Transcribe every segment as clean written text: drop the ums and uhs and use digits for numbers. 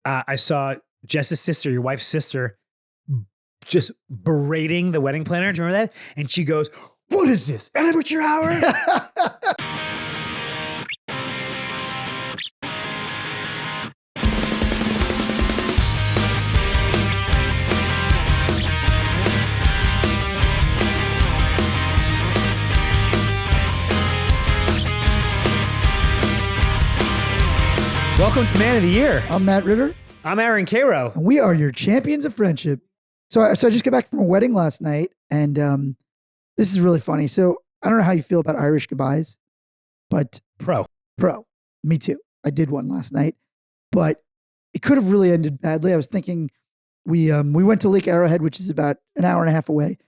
I saw Jess's sister, your wife's sister, just berating the wedding planner. Do you remember that? And she goes, "What is this? Amateur hour?" Welcome to Man of the Year. I'm Matt Ritter. I'm Aaron Karo. And we are your champions of friendship. So I just got back from a wedding last night, and this is really funny. So I don't know how you feel about Irish goodbyes, but Pro. Me too. I did one last night, but it could have really ended badly. I was thinking we went to Lake Arrowhead, which is about an hour and a half away,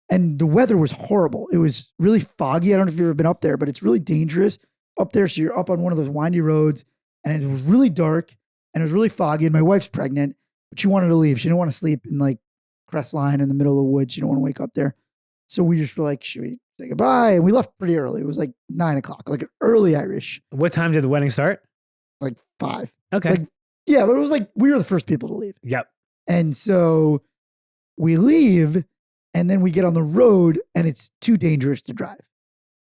and the weather was horrible. It was really foggy. I don't know if you've ever been up there, but it's really dangerous up there. So you're up on one of those windy roads, and it was really dark and it was really foggy. And my wife's pregnant, but she wanted to leave. She didn't want to sleep in like Crestline in the middle of the woods. She didn't want to wake up there. So we just were like, should we say goodbye? And we left pretty early. It was like 9 o'clock, like an early Irish. What time did the wedding start? Like 5. Okay. Like, yeah, but it was like we were the first people to leave. Yep. And so we leave and then we get on the road and it's too dangerous to drive.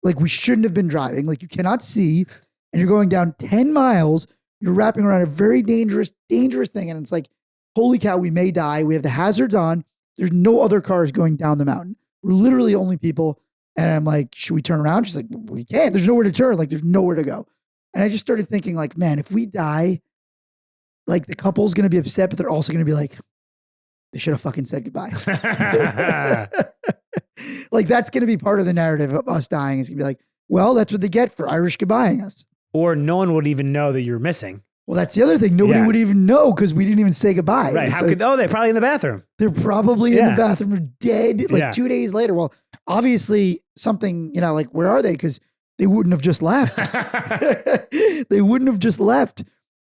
Like we shouldn't have been driving. Like you cannot see and you're going down 10 miles. You're wrapping around a very dangerous thing. And it's like, holy cow, we may die. We have the hazards on. There's no other cars going down the mountain. We're literally the only people. And I'm like, should we turn around? She's like, we can't. There's nowhere to turn. Like, there's nowhere to go. And I just started thinking like, man, if we die, like the couple's going to be upset, but they're also going to be like, they should have fucking said goodbye. Like that's going to be part of the narrative of us dying. It's going to be like, well, that's what they get for Irish goodbying us. Or no one would even know that you're missing. Well, that's the other thing. Nobody would even know because we didn't even say goodbye. Right. How could? Oh, they're probably in the bathroom. They're probably in the bathroom dead like 2 days later. Well, obviously something, like where are they? Because they wouldn't have just left. They wouldn't have just left.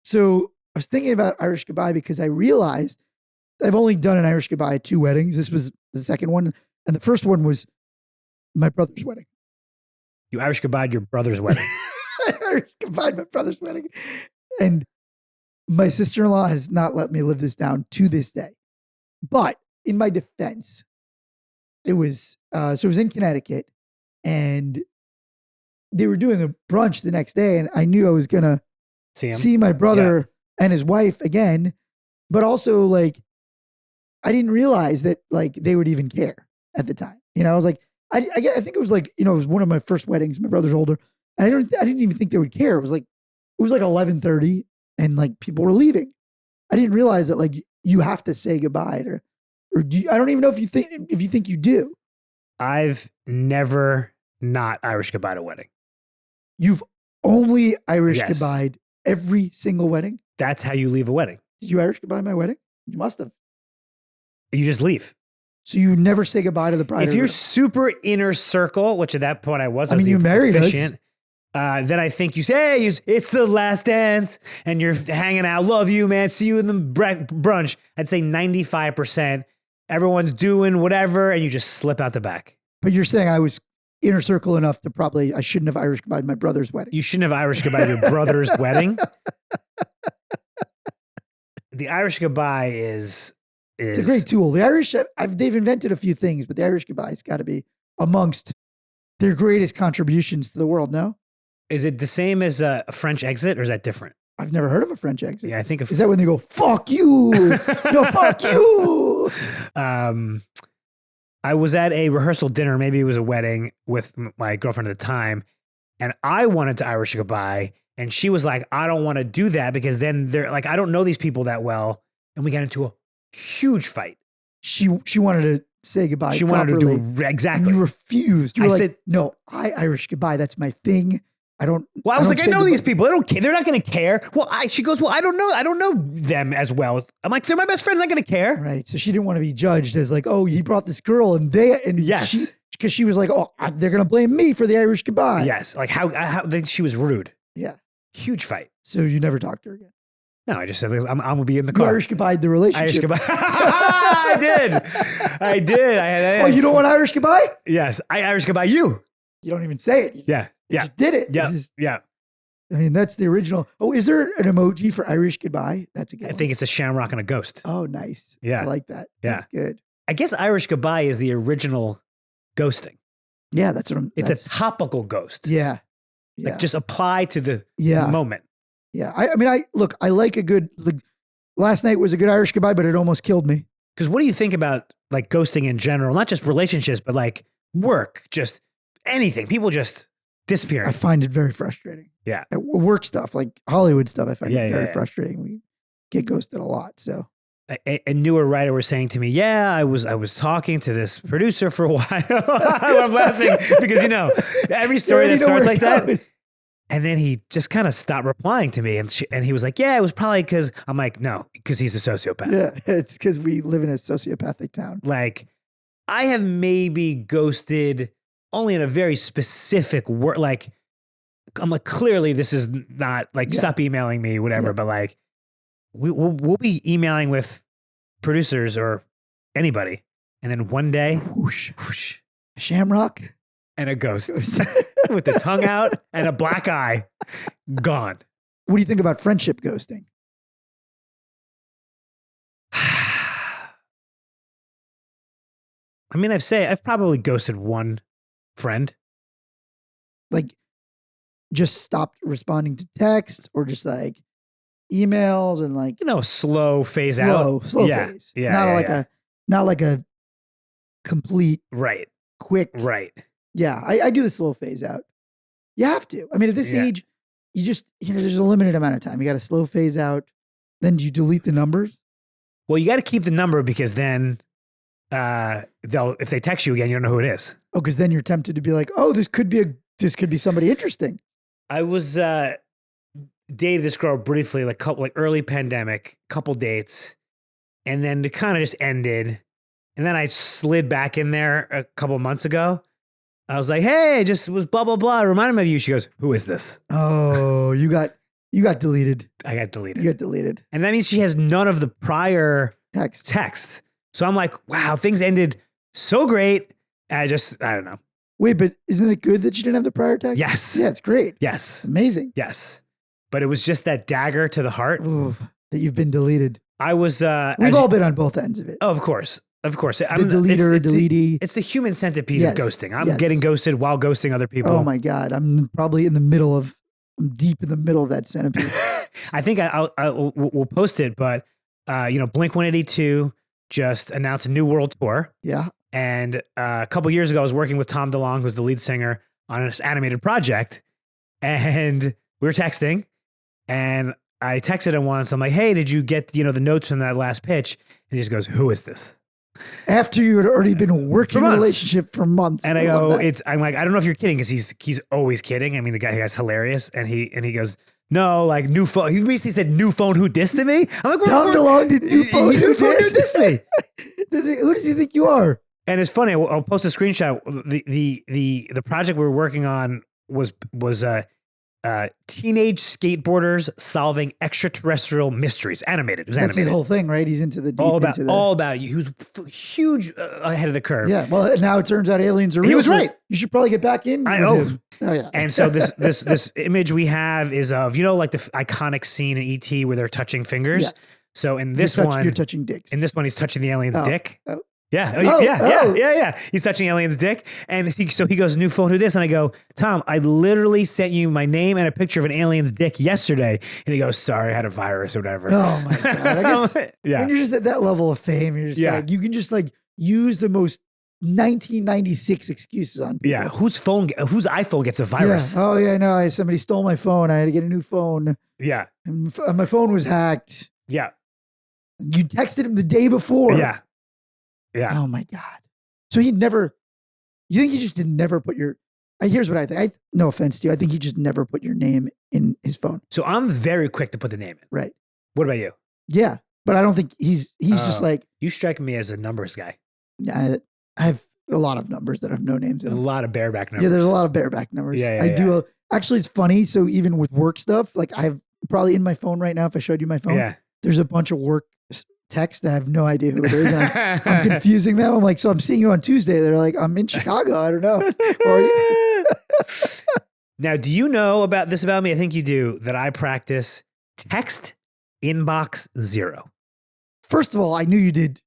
So I was thinking about Irish goodbye because I realized I've only done an Irish goodbye at 2 weddings. This was the second one. And the first one was my brother's wedding. You Irish goodbye your brother's wedding. I Irish goodbye my brother's wedding. And my sister-in-law has not let me live this down to this day. But in my defense, it was in Connecticut and they were doing a brunch the next day and I knew I was going to see my brother and his wife again. But also like, I didn't realize that like they would even care at the time. I was like, I think it was like, it was one of my first weddings. My brother's older. And I didn't even think they would care. It was like 11:30 and like people were leaving. I didn't realize that like you have to say goodbye or do you, I don't even know if you think you do. I've never not Irish goodbye to a wedding. You've only Irish goodbye every single wedding. That's how you leave a wedding. Did you Irish goodbye my wedding? You must have. You just leave. So you never say goodbye to the bride. If you're super inner circle, which at that point I was you married us. Then I think you say, hey, it's the last dance and you're hanging out. Love you, man. See you in the brunch. I'd say 95%. Everyone's doing whatever and you just slip out the back. But you're saying I was inner circle enough to I shouldn't have Irish goodbye my brother's wedding. You shouldn't have Irish goodbye your brother's wedding. The Irish goodbye is... It's a great tool. The Irish, they've invented a few things, but the Irish goodbye's got to be amongst their greatest contributions to the world, no? Is it the same as a French exit or is that different? I've never heard of a French exit. Yeah, I think... Is that when they go, fuck you? No, fuck you. I was at a rehearsal dinner, maybe it was a wedding with my girlfriend at the time, and I wanted to Irish goodbye, and she was like, I don't want to do that because then they're like, I don't know these people that well, and we got into a huge fight. She wanted to say goodbye. She properly, wanted to do exactly. And you refused. You were I like, said, no, I Irish goodbye. That's my thing. Well, I was like, I know these people. They don't care. They're not going to care. Well, she goes, well, I don't know. I don't know them as well. I'm like, they're my best friends. Not going to care. Right. So she didn't want to be judged as like, oh, he brought this girl yes. Because she was like, oh, they're going to blame me for the Irish goodbye. Yes. Like how she was rude. Yeah. Huge fight. So you never talked to her again. No, I just said, I'm going to be in the car. You Irish goodbye the relationship. Irish goodbye. I did. Oh, you don't want Irish goodbye? Yes. I Irish goodbye you. You don't even say it. You just did it. Yeah. Yeah. I mean, that's the original. Oh, is there an emoji for Irish goodbye? That's a good I one. think it's a shamrock and a ghost. Oh, nice. Yeah. I like that. Yeah. That's good. I guess Irish goodbye is the original ghosting. Yeah, that's what I'm. It's a topical ghost. Yeah. Yeah. Like just apply to the moment. Yeah. I mean, I like a good, last night was a good Irish goodbye, but it almost killed me. Because what do you think about like ghosting in general? Not just relationships, but like work, just anything. People just disappearing. I find it very frustrating. Yeah. Work stuff, like Hollywood stuff, I find it very yeah. frustrating. We get ghosted a lot. So a newer writer was saying to me, yeah, I was talking to this producer for a while. I'm laughing because, every story that starts like that. And then he just kind of stopped replying to me. And he was like, yeah, it was probably because I'm like, no, because he's a sociopath. Yeah, it's because we live in a sociopathic town. Like I have maybe ghosted only in a very specific word. Like I'm like, clearly this is not like, stop emailing me, whatever. But like we'll be emailing with producers or anybody. And then one day, whoosh, whoosh, shamrock and a ghost with the tongue out and a black eye gone. What do you think about friendship ghosting? I mean, I've probably ghosted one friend. Like just stopped responding to texts or just like emails and like, slow phase out. Slow phase. Yeah. Not like a complete quick. Right. Yeah. I do the slow phase out. You have to. I mean, at this age, you just, there's a limited amount of time. You got to slow phase out. Then do you delete the numbers? Well, you got to keep the number because then if they text you again, you don't know who it is. Oh, because then you're tempted to be like, oh, this could be somebody interesting. I was dated this girl briefly, like early pandemic, couple dates, and then it kind of just ended. And then I slid back in there a couple months ago. I was like, hey, just was blah, blah, blah. It reminded me of you. She goes, who is this? Oh, you got deleted. I got deleted. You got deleted. And that means she has none of the prior texts. So I'm like, wow, things ended so great. I don't know. Wait, but isn't it good that you didn't have the prior text? Yes. Yeah, it's great. Yes. Amazing. Yes. But it was just that dagger to the heart. Ooh, that you've been deleted. I was... We've all been on both ends of it. Oh, of course. Of course. The deleter, deletee. It's the human centipede of ghosting. I'm getting ghosted while ghosting other people. Oh my God. I'm probably I'm deep in the middle of that centipede. I think we'll post it, but Blink-182 just announced a new world tour. Yeah. And a couple years ago, I was working with Tom DeLonge, who's the lead singer, on an animated project. And we were texting. And I texted him once. I'm like, hey, did you get, the notes from that last pitch? And he just goes, who is this? After you had already been working a relationship for months. And I go, I'm like, I don't know if you're kidding, because he's always kidding. I mean, the guy's hilarious. And he goes, no, like new phone. He basically said new phone who dissed me. I'm like, Tom DeLonge did new phone who dissed me. Who does he think you are? And it's funny. I'll post a screenshot. The project we were working on was teenage skateboarders solving extraterrestrial mysteries. Animated. It was animated. That's his whole thing, right? He's into the deep. All about you. He was huge ahead of the curve. Yeah. Well, now it turns out aliens are real. He was right. You should probably get back in. I know. Him. Oh yeah. And so this image we have is of like the iconic scene in E.T. where they're touching fingers. Yeah. So in this one, you're touching dicks. In this one, he's touching the alien's dick. Oh. Yeah. Oh. Yeah. He's touching alien's dick. And so he goes, new phone, who this? And I go, Tom, I literally sent you my name and a picture of an alien's dick yesterday. And he goes, sorry, I had a virus or whatever. Oh my God. I guess when you're just at that level of fame, you're just like, you can just like use the most 1996 excuses on people. Yeah. Whose iPhone gets a virus? Yeah. Oh yeah, no, somebody stole my phone. I had to get a new phone. Yeah. And my phone was hacked. Yeah. You texted him the day before. Yeah. Yeah. Oh my God. So you think he just did never put here's what I think. No offense to you. I think he just never put your name in his phone. So I'm very quick to put the name in. Right. What about you? Yeah. But I don't think he's just like. You strike me as a numbers guy. Yeah. I have a lot of numbers that have no names in them. A lot of bareback numbers. Yeah. There's a lot of bareback numbers. Yeah. I do. Actually, it's funny. So even with work stuff, like I've probably in my phone right now, if I showed you my phone, there's a bunch of work text that I have no idea who it is. And I'm confusing them. I'm like, so I'm seeing you on Tuesday. They're like, I'm in Chicago. I don't know. Now, do you know about this about me? I think you do, that I practice text inbox 0. First of all, I knew you did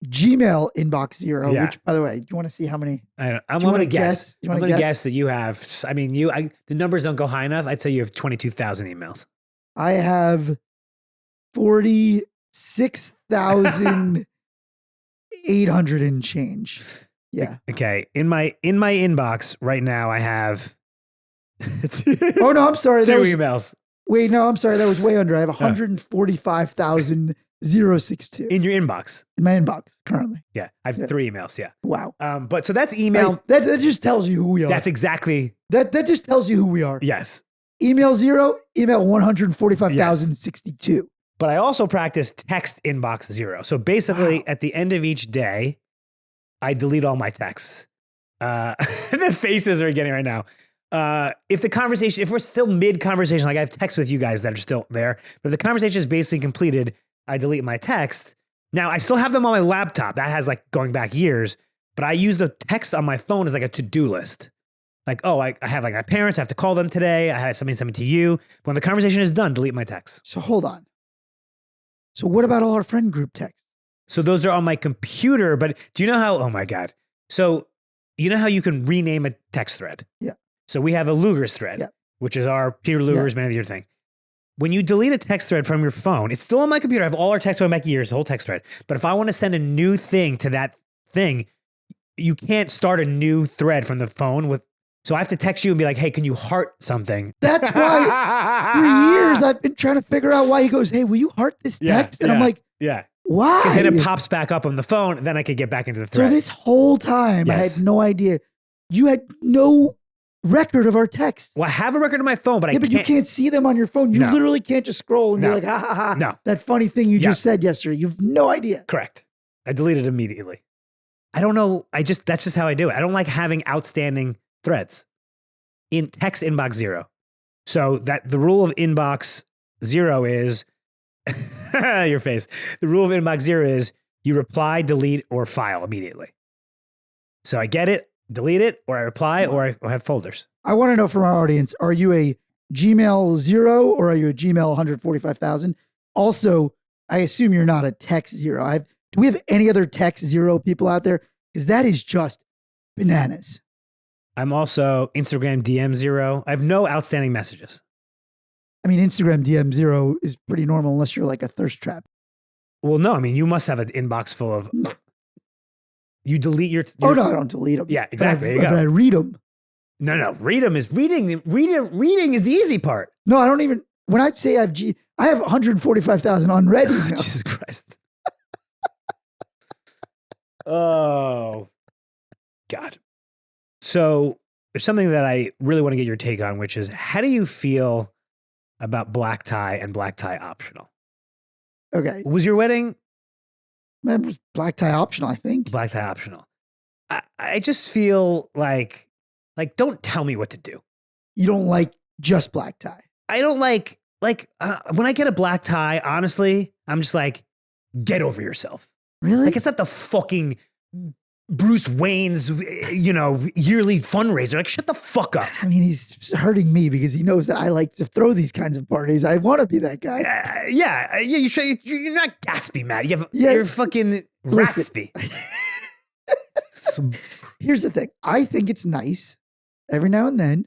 Gmail inbox 0, Yeah. which, by the way, do you want to see how many? I'm Do you going to wanna guess. You I'm wanna going to guess? guess that you have, I mean, the numbers don't go high enough. I'd say you have 22,000 emails. I have 46,800 and change. Yeah. Okay. In my inbox right now, I have Oh, no, I'm sorry. 2 That was, emails wait, no, I'm sorry. That was way under. I have 145,062 in your inbox. in my inbox currently. Yeah. I have Yeah. 3 emails. Yeah. Wow. But so that's email. Hey, that just tells you who we are. That's exactly. That just tells you who we are. Yes. Email 0, email 145,062. But I also practice text inbox 0. So basically, at the end of each day, I delete all my texts. The faces are getting right now. If we're still mid conversation, like I have texts with you guys that are still there, but if the conversation is basically completed, I delete my text. Now I still have them on my laptop. That has like going back years, but I use the text on my phone as like a to-do list. Like, oh, I have like my parents, I have to call them today. I had something to you. When the conversation is done, delete my text. So hold on. So what about all our friend group texts? So those are on my computer, but do you know how, oh my God. So you know how you can rename a text thread? Yeah. So we have a Luger's thread, Yeah. which is our Peter Luger's Man of the Year thing. When you delete a text thread from your phone, it's still on my computer. I have all our texts going back years, the whole text thread. But if I want to send a new thing to that thing, you can't start a new thread from the phone with. So I have to text you and be like, hey, can you heart something? That's why for years I've been trying to figure out why he goes, hey, will you heart this text? And I'm like, yeah. why? Because then it pops back up on the phone, and then I could get back into the thread. So this whole time I Yes. had no idea. You had no record of our texts. Well, I have a record on my phone, but Yeah, but you can't see them on your phone. You No. literally can't just scroll and No. be like, ha ha ha. No. That funny thing you Yeah. just said yesterday. You've no idea. Correct. I deleted immediately. I don't know. That's just how I do it. I don't like having outstanding threads in text inbox 0. So that the rule of inbox 0 is your face. The rule of inbox 0 is you reply, delete, or file immediately. So I get it, delete it, or I reply, or I have folders. I want to know from our audience, are you a Gmail 0 or are you a Gmail 145,000? Also, I assume you're not a text 0. Do we have any other text 0 people out there? Because that is just bananas. I'm also Instagram DM 0. I have no outstanding messages. I mean, Instagram DM 0 is pretty normal unless you're like a thirst trap. Well, no, I mean, you must have an inbox full of. You delete your. Oh, no, I don't delete them. Yeah, exactly. There you go. But I read them. No. Reading is the easy part. No, I don't even. When I say I have 145,000 unread emails. Jesus Christ. Oh, God. So there's something that I really want to get your take on, which is how do you feel about black tie and black tie optional? Okay. Was your wedding Man, it was black tie optional, I think. black tie optional? I just feel like don't tell me what to do. You don't like just black tie. I don't like when I get a black tie, honestly, I'm just like, get over yourself. Really? Like, it's not the fucking Bruce Wayne's, yearly fundraiser. Like, shut the fuck up. I mean, he's hurting me because he knows that I like to throw these kinds of parties. I want to be that guy. You're not Gatsby, Matt. You're Yes. fucking Listen. Ratsby. Here's the thing. I think it's nice every now and then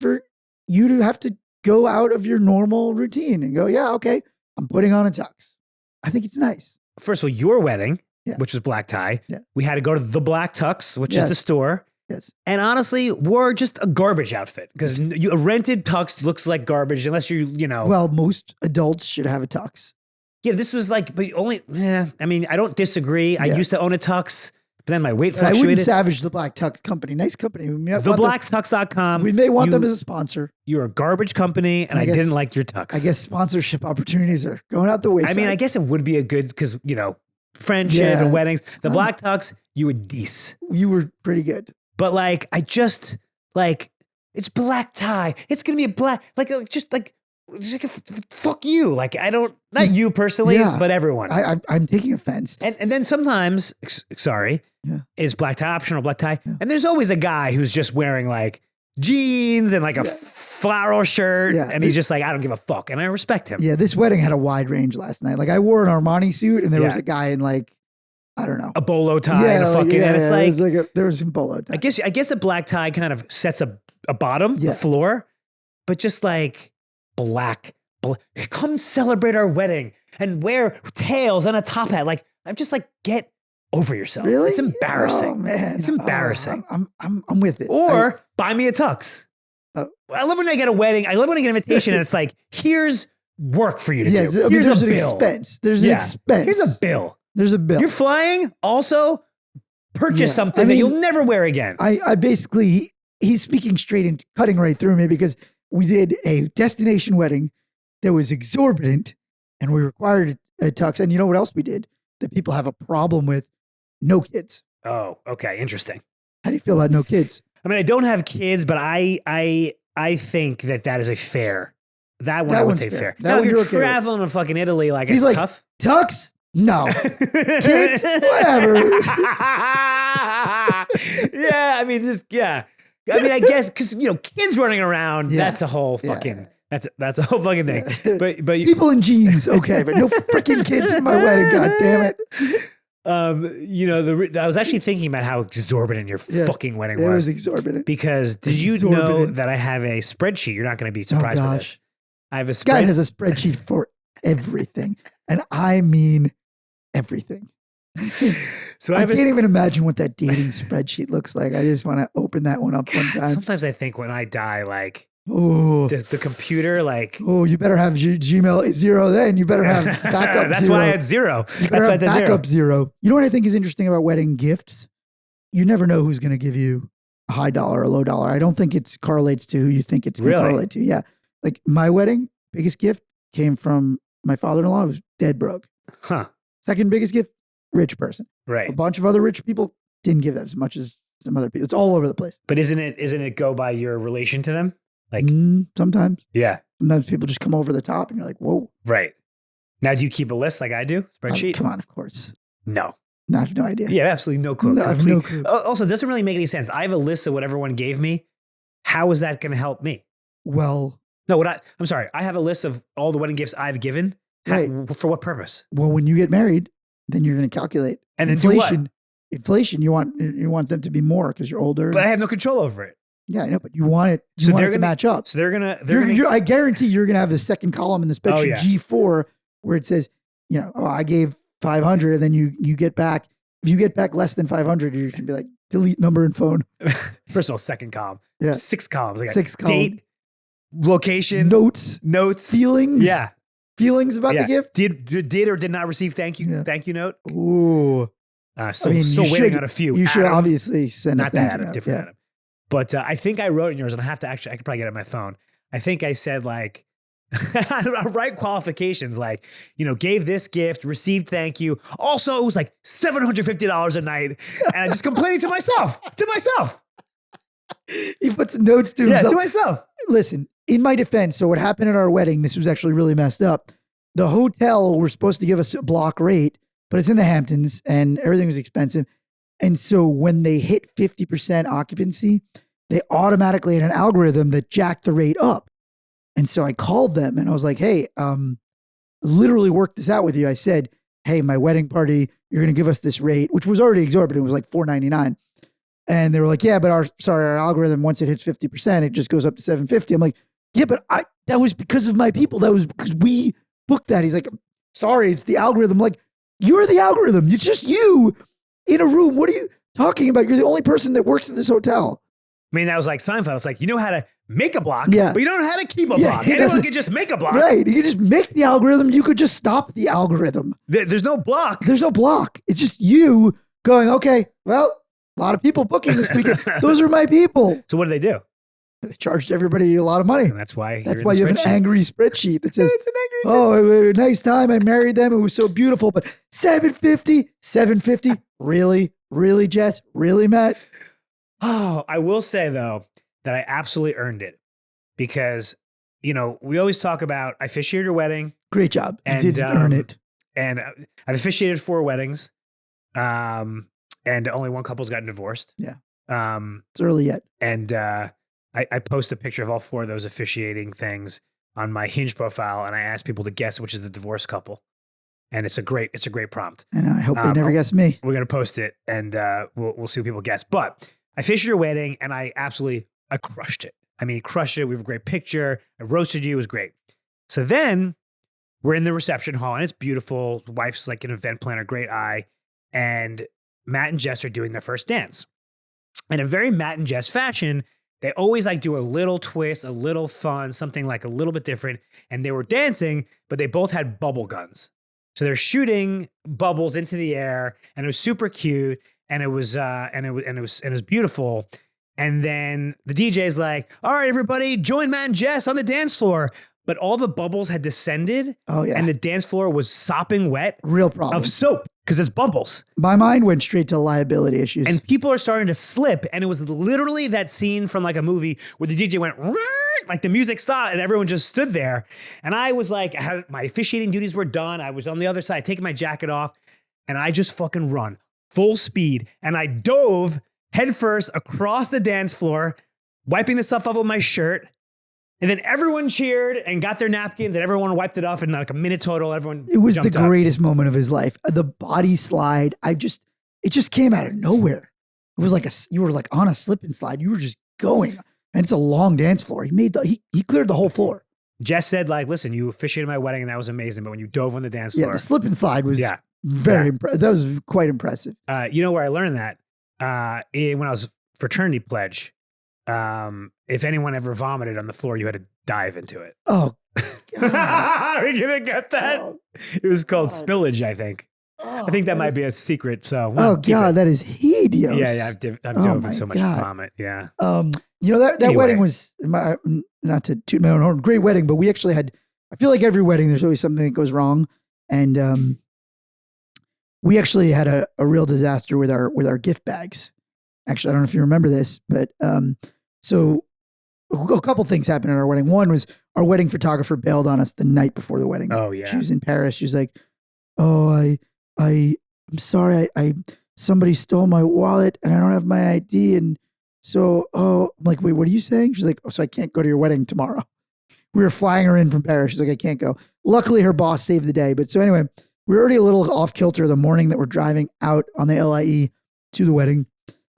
for you to have to go out of your normal routine and go, yeah, okay, I'm putting on a tux. I think it's nice. First of all, your wedding, Yeah. which was black tie, Yeah. we had to go to the Black Tux, which is Yes. the store. Yes. And honestly, wore just a garbage outfit because a rented tux looks like garbage unless Well, most adults should have a tux. Yeah, this was like, but only, I mean, I don't disagree. I Yeah. used to own a tux, but then my weight And I wouldn't fluctuated. savage the Black Tux company. Nice company. TheBlackTux.com. We may want them as a sponsor. You're a garbage company, and I I guess- didn't like your tux. I guess sponsorship opportunities are going out the wayside. I mean, I guess it would be a good, because, friendship Yeah, and weddings. it's The fun. Black Tux, you were decent. You were pretty good. But I just, it's black tie. It's going to be a black, fuck you. Not you personally, Yeah. but everyone. I'm taking offense. And then sometimes, Yeah. is black tie optional, black tie. Yeah. And there's always a guy who's just wearing jeans and like a floral shirt. Yeah. And he's just like, I don't give a fuck. And I respect him. Yeah, this wedding had a wide range last night. Like I wore an Armani suit and there was a guy in like, I don't know. A bolo tie and a like, fucking, and it's like, there was some bolo tie. I guess a black tie kind of sets a bottom, a floor, but just like black, come celebrate our wedding and wear tails and a top hat. Like, I'm just like, get over yourself. Really? It's embarrassing. Oh, man. It's embarrassing. I'm with it. Or buy me a tux. I love when I get a wedding. I love when I get an invitation and it's like, here's work for you to do. I mean, Here's there's a an bill. expense. There's an expense. Here's a bill. There's a bill. You're flying. Also, purchase something that you'll never wear again. I basically, he's speaking straight and cutting right through me because we did a destination wedding that was exorbitant and we required a tux. And you know what else we did that people have a problem with? No kids. Oh, okay. Interesting. How do you feel about no kids? I mean, I don't have kids, but I think that is a fair. That one I would say fair. Now, if you're traveling to fucking Italy, like it's tough. Tux? No. Kids? Whatever. I mean, I mean, I guess because kids running around. That's a whole fucking. That's a whole fucking thing. But people in jeans, okay, but no freaking kids in my wedding. God damn it. I was actually thinking about how exorbitant your fucking wedding was. It was exorbitant. Because did you know that I have a spreadsheet? You're not going to be surprised by this. I have a Guy has a spreadsheet for everything. And I mean everything. So I can't even imagine what that dating spreadsheet looks like. I just want to open that one up one time. Sometimes I think when I die, like, oh, the computer, like, oh, you better have Gmail 0 then. You better have backup That's 0. why I had 0. You better have backup 0. You know what I think is interesting about wedding gifts? You never know who's going to give you a high dollar or a low dollar. I don't think it correlates to who you think it's going to correlate to. Yeah. Like my wedding, biggest gift came from my father-in-law who was dead broke. Huh. Second biggest gift, rich person. Right. A bunch of other rich people didn't give that as much as some other people. It's all over the place. But isn't it go by your relation to them? Like sometimes. Yeah. Sometimes people just come over the top and you're like, whoa. Right. Now, do you keep a list like I do? Spreadsheet? Come on, of course. No. I have no idea. Yeah, absolutely no clue. No, I have no clue. Also, it doesn't really make any sense. I have a list of what everyone gave me. How is that going to help me? Well. No, I'm sorry. I have a list of all the wedding gifts I've given. Right. For what purpose? Well, when you get married, then you're going to calculate. And then inflation. Do what? Inflation, you want them to be more because you're older. But I have no control over it. Yeah, I know, but you want it. You want it to match up. So they're gonna. I guarantee you're gonna have the second column in the spreadsheet G4 where it says, I gave 500, and then you get back. If you get back less than 500, you're gonna be like, delete number and phone. First of all, second column. Yeah, 6 columns. I got 6 columns. Date, location, notes, feelings. Yeah, feelings about the gift. Did or did not receive thank you note. Ooh. Still waiting on a few. You should obviously send not a thank that you note. Different Adam. But I think I wrote in yours, and I could probably get it on my phone. I think I said like, I write qualifications like, gave this gift, received thank you. Also, it was like $750 a night. And I just complaining to myself. He puts notes to himself. Yeah, to myself. Listen, in my defense, so what happened at our wedding, this was actually really messed up. The hotel were supposed to give us a block rate, but it's in the Hamptons and everything was expensive. And so when they hit 50% occupancy, they automatically had an algorithm that jacked the rate up. And so I called them and I was like, hey, literally worked this out with you. I said, hey, my wedding party, you're going to give us this rate, which was already exorbitant. It was like $499. And they were like, yeah, but our algorithm, once it hits 50%, it just goes up to $750. I'm like, yeah, but that was because of my people. That was because we booked that. He's like, sorry, it's the algorithm. I'm like, you're the algorithm. It's just you in a room. What are you talking about? You're the only person that works at this hotel. I mean, that was like Seinfeld. It's like, you know how to make a block, but you don't know how to keep a block. Anyone can just make a block. Right. You can just make the algorithm. You could just stop the algorithm. There's no block. There's no block. It's just you going, okay, well, a lot of people booking this weekend. Those are my people. So what do? They charged everybody a lot of money. And that's why you have an angry spreadsheet that says, oh, nice time. I married them. It was so beautiful. But $750. Really, Jess? Really, Matt? Oh, I will say, though, that I absolutely earned it because, we always talk about I officiated your wedding. Great job. You did earn it. And I've officiated 4 weddings and only one couple's gotten divorced. Yeah. It's early yet. And I post a picture of all 4 of those officiating things on my Hinge profile, and I ask people to guess which is the divorced couple. And it's a great prompt. And I hope they never guess me. We're gonna post it, and we'll see what people guess. But I officiated your wedding, and I crushed it. I mean, crushed it. We have a great picture. I roasted you. It was great. So then we're in the reception hall, and it's beautiful. The wife's like an event planner, great eye, and Matt and Jess are doing their first dance. In a very Matt and Jess fashion, they always like do a little twist, a little fun, something like a little bit different. And they were dancing, but they both had bubble guns. So they're shooting bubbles into the air, and it was super cute, and it was beautiful. And then the DJ's like, "All right, everybody, join Matt and Jess on the dance floor." But all the bubbles had descended, and the dance floor was sopping wet. Real problem. Of soap, because it's bubbles. My mind went straight to liability issues. And people are starting to slip, and it was literally that scene from like a movie where the DJ went, like the music stopped, and everyone just stood there. And I was like, my officiating duties were done. I was on the other side, taking my jacket off, and I just fucking run full speed. And I dove headfirst across the dance floor, wiping the stuff off with my shirt. And then everyone cheered and got their napkins, and everyone wiped it off in like a minute total. It was the greatest moment of his life. The body slide. It just came out of nowhere. It was like you were like on a slip and slide. You were just going, and it's a long dance floor. He cleared the whole floor. Jess said, like, "Listen, you officiated my wedding, and that was amazing. But when you dove on the dance floor, the slip and slide was very impressive. That was quite impressive. You know where I learned that? When I was fraternity pledge. If anyone ever vomited on the floor, you had to dive into it. Oh, God. Are you gonna get that? Oh, it was called spillage, I think. I think that might be a secret. So, God, that is hideous. Yeah, I've dove in so much vomit. Yeah. That wedding was not to toot my own horn, great wedding, but we actually had. I feel like every wedding, there's always something that goes wrong, and we actually had a real disaster with our gift bags. Actually, I don't know if you remember this, but so a couple things happened at our wedding. One was our wedding photographer bailed on us the night before the wedding. Oh yeah, she was in Paris. She's like, "Oh, I'm sorry. Somebody stole my wallet and I don't have my ID. And so, I'm like, wait, what are you saying?" She's like, "Oh, so I can't go to your wedding tomorrow." We were flying her in from Paris. She's like, "I can't go." Luckily, her boss saved the day. But so anyway, we were already a little off kilter the morning that we're driving out on the LIE to the wedding.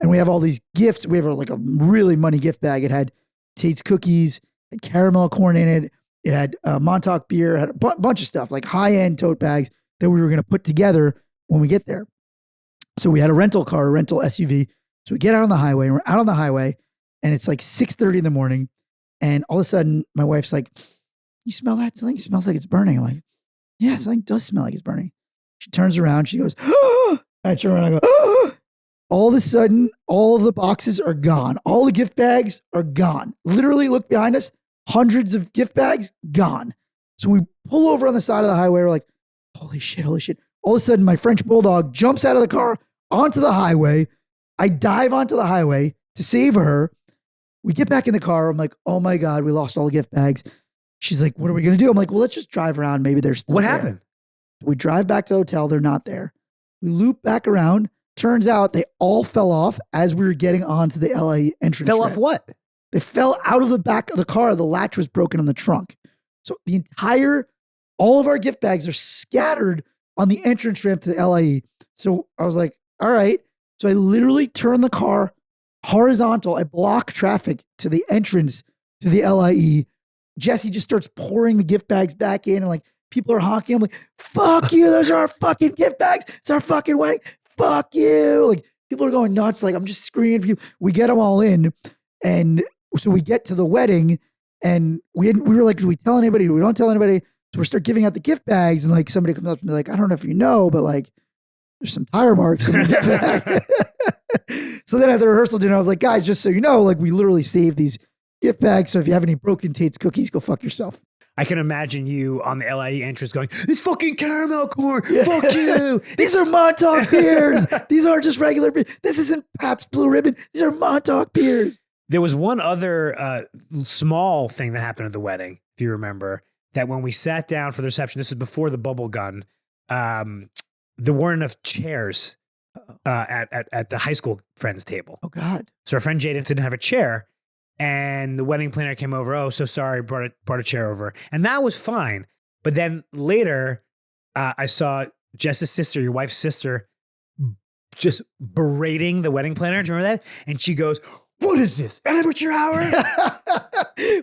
And we have all these gifts. We have like a really money gift bag. It had Tate's cookies, it had caramel corn in it. It had Montauk beer, it had a bunch of stuff, like high-end tote bags that we were going to put together when we get there. So we had a rental SUV. So we get out on the highway. We're out on the highway, and it's like 6:30 in the morning. And all of a sudden, my wife's like, "You smell that? Something smells like it's burning." I'm like, "Yeah, something does smell like it's burning." She turns around. She goes, "Oh!" I turn around and I go, "Oh!" All of a sudden, all of the boxes are gone. All the gift bags are gone. Literally look behind us, hundreds of gift bags gone. So we pull over on the side of the highway. We're like, holy shit. All of a sudden, my French bulldog jumps out of the car onto the highway. I dive onto the highway to save her. We get back in the car. I'm like, oh my God, we lost all the gift bags. She's like, what are we going to do? I'm like, well, let's just drive around. Maybe they're still there. What happened? We drive back to the hotel. They're not there. We loop back around. Turns out they all fell off as we were getting onto the LA entrance. Fell off what? They fell out of the back of the car. The latch was broken on the trunk. So all of our gift bags are scattered on the entrance ramp to the LIE. So I was like, all right. So I literally turn the car horizontal. I block traffic to the entrance to the LIE. Jesse just starts pouring the gift bags back in, and like people are honking. I'm like, fuck you. Those are our fucking gift bags. It's our fucking wedding. Fuck you. Like people are going nuts. Like I'm just screaming for you. We get them all in. And so we get to the wedding, and we were like, do we tell anybody? We don't tell anybody. So we start giving out the gift bags, and like somebody comes up to me like, I don't know if you know, but like there's some tire marks in the gift bag. So then at the rehearsal dinner, I was like, guys, just so you know, like we literally saved these gift bags. So if you have any broken Tate's cookies, go fuck yourself. I can imagine you on the LIE entrance going, "It's fucking caramel corn. Fuck you. These are Montauk beers. These aren't just regular beers. This isn't Pabst Blue Ribbon. These are Montauk beers." There was one other small thing that happened at the wedding, if you remember, that when we sat down for the reception, this was before the bubble gun, there weren't enough chairs at the high school friends table. Oh, God. So our friend Jaden didn't have a chair. And the wedding planner came over. Oh, so sorry, brought a chair over. And that was fine. But then later, I saw Jess's sister, your wife's sister, just berating the wedding planner. Do you remember that? And she goes, "What is this? Amateur hour?"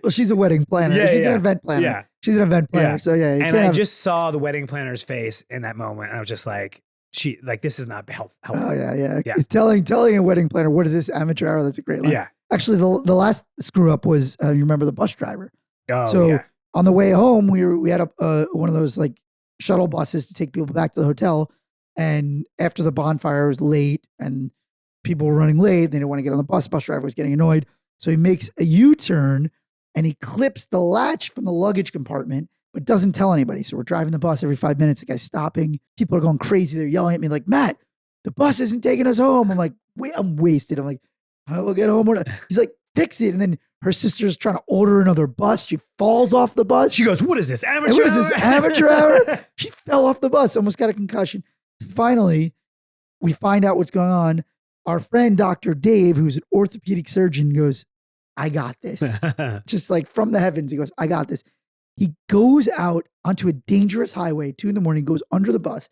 Well, she's a wedding planner. Yeah, She's yeah. an event planner. Yeah. She's an event planner. Yeah. So yeah. And I just saw the wedding planner's face in that moment. I was just like, this is not helpful. Oh yeah. Yeah. It's telling a wedding planner, what is this amateur hour? That's a great line. Yeah. Actually, the last screw up was, you remember the bus driver. Oh, So yeah. on the way home, we had one of those like shuttle buses to take people back to the hotel. And after the bonfire, it was late and people were running late. They didn't want to get on the bus. Bus driver was getting annoyed. So he makes a U-turn and he clips the latch from the luggage compartment, but doesn't tell anybody. So we're driving the bus every 5 minutes. The guy's stopping. People are going crazy. They're yelling at me like, "Matt, the bus isn't taking us home." I'm like, wait, I'm wasted. I'm like, "I will get home." He's like, "Fix it." And then her sister's trying to order another bus. She falls off the bus. She goes, "What is this? Amateur What hour?" is this, amateur hour? She fell off the bus, almost got a concussion. Finally, we find out what's going on. Our friend, Dr. Dave, who's an orthopedic surgeon, goes, "I got this." Just like from the heavens, he goes, "I got this." He goes out onto a dangerous highway, 2 a.m, goes under the bus.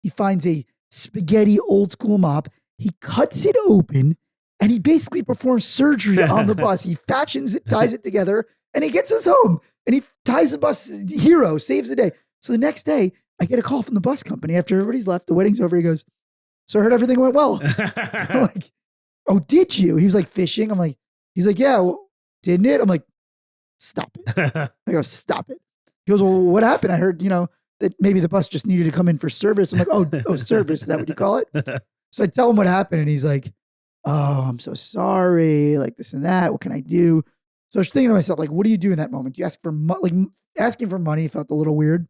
He finds a spaghetti old school mop. He cuts it open and he basically performs surgery on the bus. He fashions it, ties it together, and he gets us home. And he ties the bus, hero, saves the day. So the next day, I get a call from the bus company after everybody's left. The wedding's over. He goes, "So I heard everything went well." I'm like, "Oh, did you?" He was like, "Fishing." I'm like, he's like, "Yeah, well, didn't it?" I'm like, "Stop it." I go, "Stop it." He goes, "Well, what happened? I heard, that maybe the bus just needed to come in for service." I'm like, oh, service. Is that what you call it? So I tell him what happened and he's like, "Oh, I'm so sorry. Like this and that. What can I do?" So I was thinking to myself, like, what do you do in that moment? Do you ask for asking for money felt a little weird.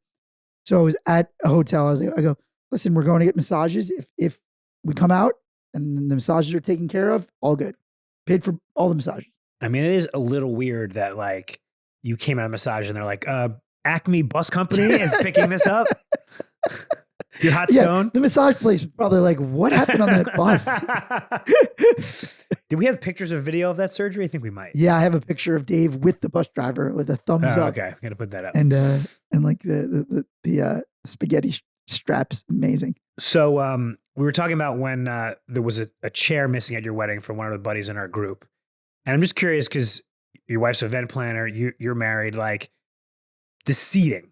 So I was at a hotel. I go, "Listen, we're going to get massages. If we come out and the massages are taken care of, all good. Paid for all the massages." I mean, it is a little weird that like you came out of massage and they're like, Acme Bus Company is picking this up. Your hot stone. The massage place was probably like, "What happened on that bus?" Do we have pictures or video of that surgery? I think we might. Yeah, I have a picture of Dave with the bus driver with a thumbs up. Okay, I'm gonna put that up. And like the spaghetti straps, amazing. So we were talking about when there was a chair missing at your wedding from one of the buddies in our group, and I'm just curious because your wife's an event planner, you're married, like the seating.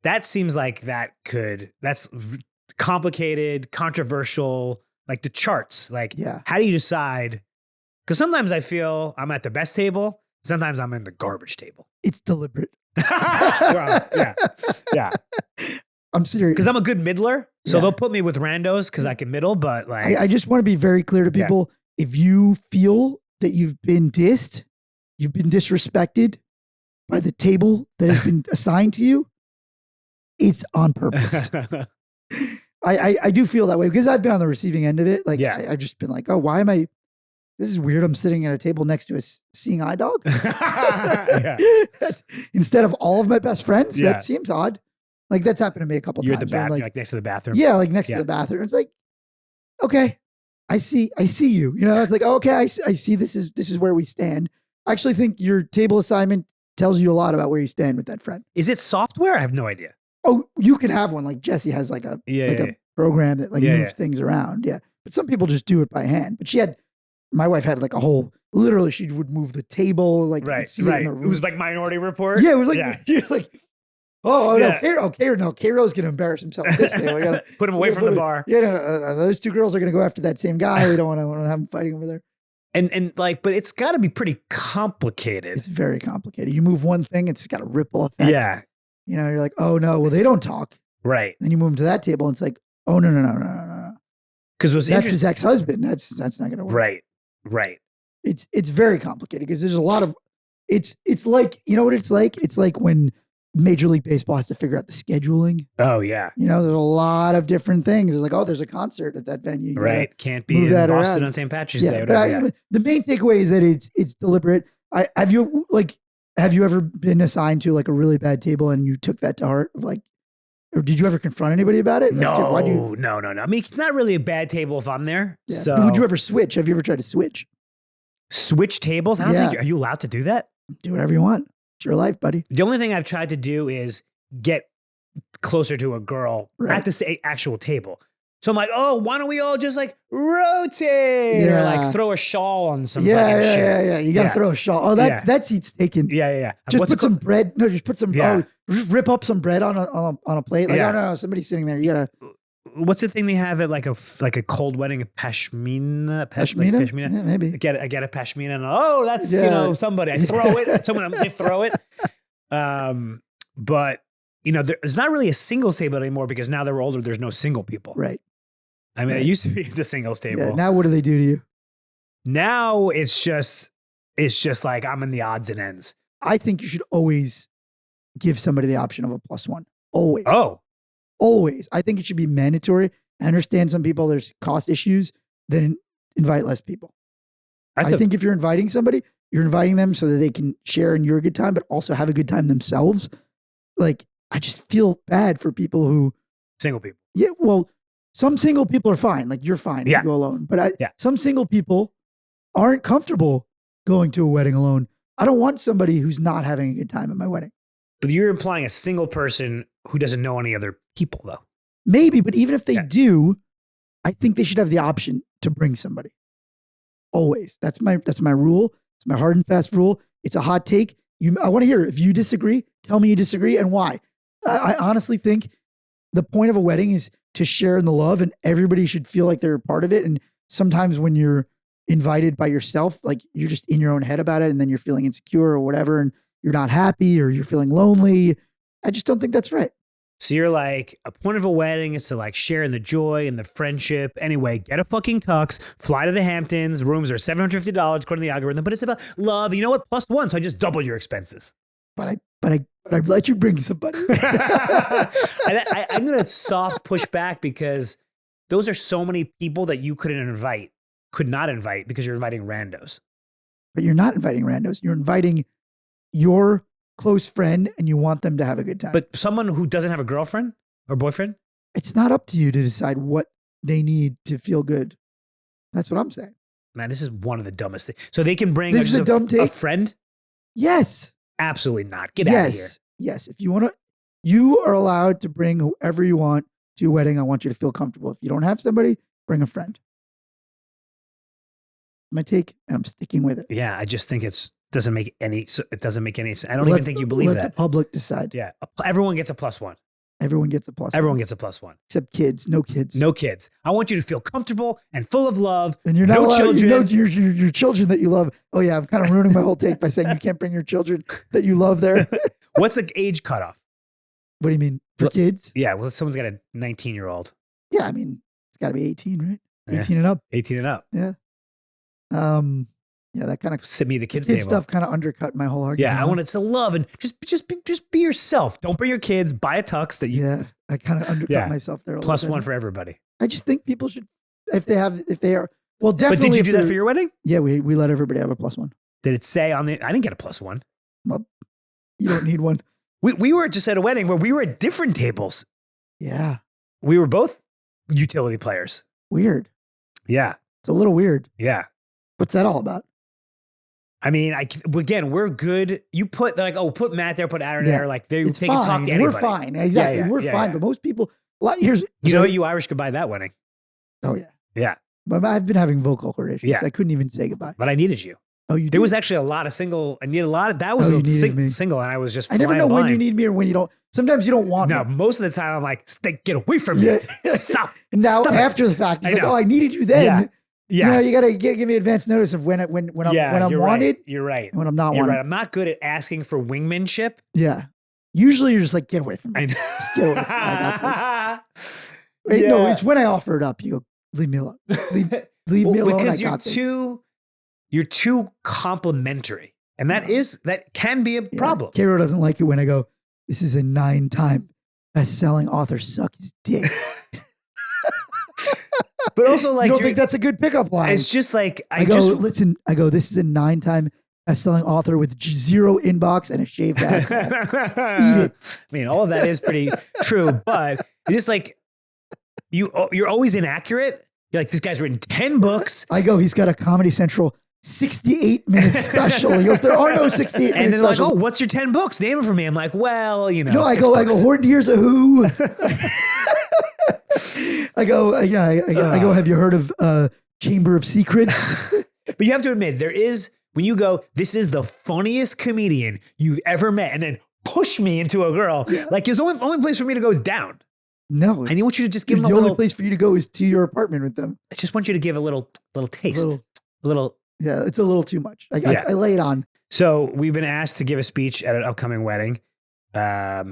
That seems like that's complicated, controversial, like the charts. Like, how do you decide? Because sometimes I feel I'm at the best table. Sometimes I'm in the garbage table. It's deliberate. Well, yeah. I'm serious. Because I'm a good middler. So they'll put me with randos because I can middle, but like. I just want to be very clear to people. If you feel that you've been dissed, you've been disrespected by the table that has been assigned to you, it's on purpose. I do feel that way because I've been on the receiving end of it. Like, I've just been like, "Oh, why am I? This is weird. I'm sitting at a table next to a seeing eye dog instead of all of my best friends. That seems odd." Like that's happened to me a couple You're times. You're like next to the bathroom. Yeah, like next to the bathroom. It's like, okay, I see you. It's like, okay, I see. This is where we stand. I actually think your table assignment tells you a lot about where you stand with that friend. Is it software? I have no idea. Oh, you can have one. Like Jessie has like a program that like moves things around. Yeah. But some people just do it by hand. But my wife had like a whole, literally she would move the table. Like, right. It was like Minority Report. Yeah. It was like, she was like, no, Karo's going to embarrass himself this day. We gotta put him away from the bar. Yeah. Those two girls are going to go after that same guy. We don't want to have them fighting over there. And like, but it's got to be pretty complicated. It's very complicated. You move one thing, it's got a ripple effect. Yeah. You're like, "Oh no, well they don't talk." Right. Then you move them to that table, and it's like, "Oh no." Because that's his ex-husband. That's not going to work. Right. It's very complicated because there's a lot of. It's like, you know what it's like. It's like when Major League Baseball has to figure out the scheduling. Oh yeah. There's a lot of different things. It's like, oh, there's a concert at that venue. Right. Can't be in Boston on St. Patrick's Day. But the main takeaway is that it's deliberate. Have you ever been assigned to like a really bad table and you took that to heart? Like, or did you ever confront anybody about it? No. I mean, it's not really a bad table if I'm there. Yeah. So would you ever switch? Have you ever tried to switch? Switch tables? I don't think, are you allowed to do that? Do whatever you want. It's your life, buddy. The only thing I've tried to do is get closer to a girl at the actual table. So I'm like, oh, why don't we all just like rotate or like throw a shawl on some fucking shit. Yeah. You got to throw a shawl. Oh, that seat's taken. Yeah. Just put some bread. No, just put some, just rip up some bread on a plate. Like, oh, no, somebody's sitting there. You got to. What's the thing they have at like a cold wedding? A pashmina? Pashmina? Yeah, maybe. I get a pashmina and that's, somebody. I throw it. They throw it. But, there's not really a singles table anymore because now that we're older, there's no single people. Right. I mean, it used to be the singles table. Yeah, now what do they do to you? Now it's just like I'm in the odds and ends. I think you should always give somebody the option of a +1. Always. Oh. Always. I think it should be mandatory. I understand some people, there's cost issues, then invite less people. I think if you're inviting somebody, you're inviting them so that they can share in your good time, but also have a good time themselves. Like, I just feel bad for people who... Single people. Yeah, well... Some single people are fine. Like you're fine if you go alone. But some single people aren't comfortable going to a wedding alone. I don't want somebody who's not having a good time at my wedding. But you're implying a single person who doesn't know any other people though. Maybe, but even if they do, I think they should have the option to bring somebody. Always. That's my rule. It's my hard and fast rule. It's a hot take. I want to hear it. If you disagree, tell me you disagree and why. I honestly think the point of a wedding is to share in the love, and everybody should feel like they're a part of it. And sometimes when you're invited by yourself, like you're just in your own head about it, and then you're feeling insecure or whatever, and you're not happy or you're feeling lonely. I just don't think that's right. So you're like, a point of a wedding is to like share in the joy and the friendship. Anyway, get a fucking tux, fly to the Hamptons. Rooms are $750 according to the algorithm, but it's about love. You know what? +1, so I just double your expenses. But I'd let you bring somebody. I'm going to soft push back because those are so many people that you could not invite because you're inviting randos. But you're not inviting randos. You're inviting your close friend and you want them to have a good time. But someone who doesn't have a girlfriend or boyfriend? It's not up to you to decide what they need to feel good. That's what I'm saying. Man, this is one of the dumbest things. So they can bring a friend? Yes. Absolutely not. Get out of here. Yes. If you want to, you are allowed to bring whoever you want to your wedding. I want you to feel comfortable. If you don't have somebody, bring a friend. My take, and I'm sticking with it. Yeah, I just think it doesn't make any sense. I don't even think you believe that. Let the public decide. Yeah. Everyone gets a +1. Everyone gets a +1. Everyone gets a +1. Except kids. No kids. No kids. I want you to feel comfortable and full of love. And you're not allowed, children. Your children that you love. Oh yeah, I'm kind of ruining my whole take by saying you can't bring your children that you love there. What's the age cutoff? What do you mean? For kids? Yeah, well, someone's got a 19-year-old. Yeah, I mean, it's got to be 18, right? 18 and up. 18 and up. Yeah. Yeah, that kind of send me the kids' stuff kind of undercut my whole argument. Yeah, I wanted to love and just be yourself. Don't bring your kids. Buy a tux that you. Yeah, I kind of undercut myself there. +1 for everybody. I just think people should, if they are, well, definitely. But did you do that for your wedding? Yeah, we let everybody have a +1. Did it say on the? I didn't get a +1. Well, you don't need one. We were just at a wedding where we were at different tables. Yeah, we were both utility players. Weird. Yeah, it's a little weird. Yeah. What's that all about? I mean, again, we're good. You put put Matt there, put Aaron there. Like they can talk to anybody. We're fine. Exactly. We're fine. But most people, you Irish goodbye that wedding. Oh yeah. Yeah. But I've been having vocal cord issues. Yeah. I couldn't even say goodbye. But I needed you. Oh, you did? There was actually a lot of single. I needed a lot of, that was single. And I was just, I never know when you need me or when you don't. Sometimes you don't want me. No, most of the time I'm like, get away from me. Stop. And now after the fact, it's like, I needed you then. Yeah. Yes. You gotta give me advance notice of when I'm wanted. Right. You're right. And when I'm not wanted. Right. I'm not good at asking for wingmanship. Yeah. Usually you're just like, get away from me. Just get away from me. I got this. Wait, no, it's when I offer it up. You go, leave me alone. Leave me alone. Because you're too complimentary. And that can be a problem. Karo doesn't like it when I go, this is a 9-time best-selling author. Suck his dick. But also, like, you don't think that's a good pickup line? It's just like I go, listen. I go, this is a 9-time best-selling author with 0 inbox and a shaved ass. Eat it. I mean, all of that is pretty true, but it's just like you're always inaccurate. You're like, this guy's written 10 books. I go, he's got a Comedy Central 68-minute special. He goes, there are no 68-minute And they're like, specials. oh, what's your 10 books? Name it for me. I'm like, well, you know. No, I 6 go, books. Horned Ears of Who? I go, have you heard of Chamber of Secrets? But you have to admit, there is, when you go, this is the funniest comedian you've ever met, and then push me into a girl, like there's only place for me to go is down. No. I want you to just give them a the little. only place for you to go is to your apartment with them. I just want you to give a little taste. A little. Yeah, it's a little too much. I lay it on. So we've been asked to give a speech at an upcoming wedding by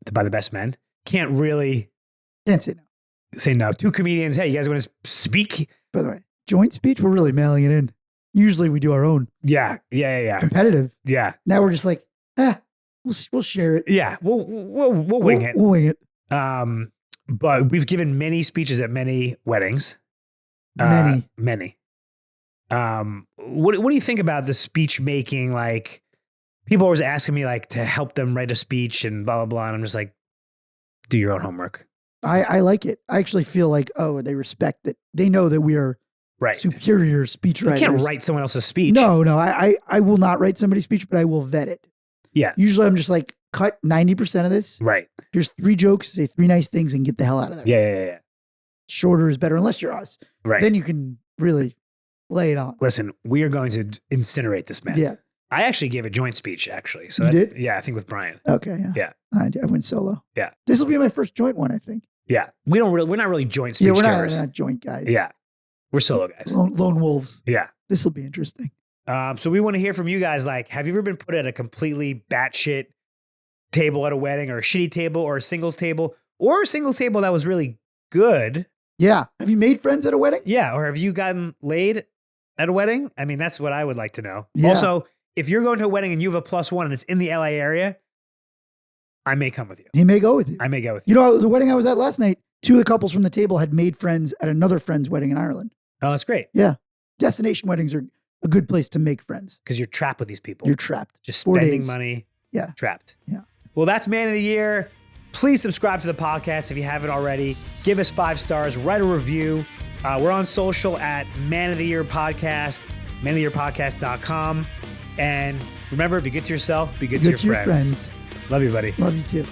the best men. Can't say no. Say no. 2 comedians. Hey, you guys want to speak? By the way, joint speech, we're really mailing it in. Usually we do our own. Yeah. Competitive. Yeah. Now we're just like, we'll share it. Yeah. We'll wing it. We'll wing it. But we've given many speeches at many weddings. Many. What do you think about the speech making? Like, people always asking me like to help them write a speech and blah, blah, blah. And I'm just like, do your own homework. I like it. I actually feel like, they respect that. They know that we are superior speech writers. You can't write someone else's speech. No. I will not write somebody's speech, but I will vet it. Yeah. Usually I'm just like, cut 90% of this. Right. Here's 3 jokes, say 3 nice things, and get the hell out of there. Yeah. Shorter is better, unless you're us. Right. Then you can really lay it on. Listen, we are going to incinerate this man. Yeah. I actually gave a joint speech, actually. So you did? Yeah, I think with Brian. Okay. Yeah. I went solo. Yeah. This will be my first joint one, I think. Yeah. We're not really joint speech we're givers. not joint guys. Yeah. We're solo guys. Lone wolves. Yeah. This will be interesting. So we want to hear from you guys. Like, have you ever been put at a completely batshit table at a wedding, or a shitty table, or a singles table, or a singles table that was really good? Yeah. Have you made friends at a wedding? Yeah. Or have you gotten laid at a wedding? I mean, that's what I would like to know. Yeah. Also, if you're going to a wedding and you have a +1 and it's in the LA area, I may come with you. He may go with you. I may go with you. You know, the wedding I was at last night, 2 of the couples from the table had made friends at another friend's wedding in Ireland. Oh, that's great. Yeah. Destination weddings are a good place to make friends. Because you're trapped with these people. You're trapped. Just 4 spending days. money. Yeah. Trapped. Yeah. Well, that's Man of the Year. Please subscribe to the podcast if you haven't already. Give us 5 stars. Write a review. We're on social at Man of the Year Podcast, manoftheyearpodcast.com. And remember, be good to yourself, be good to your friends. friends. Love you, buddy. Love you too.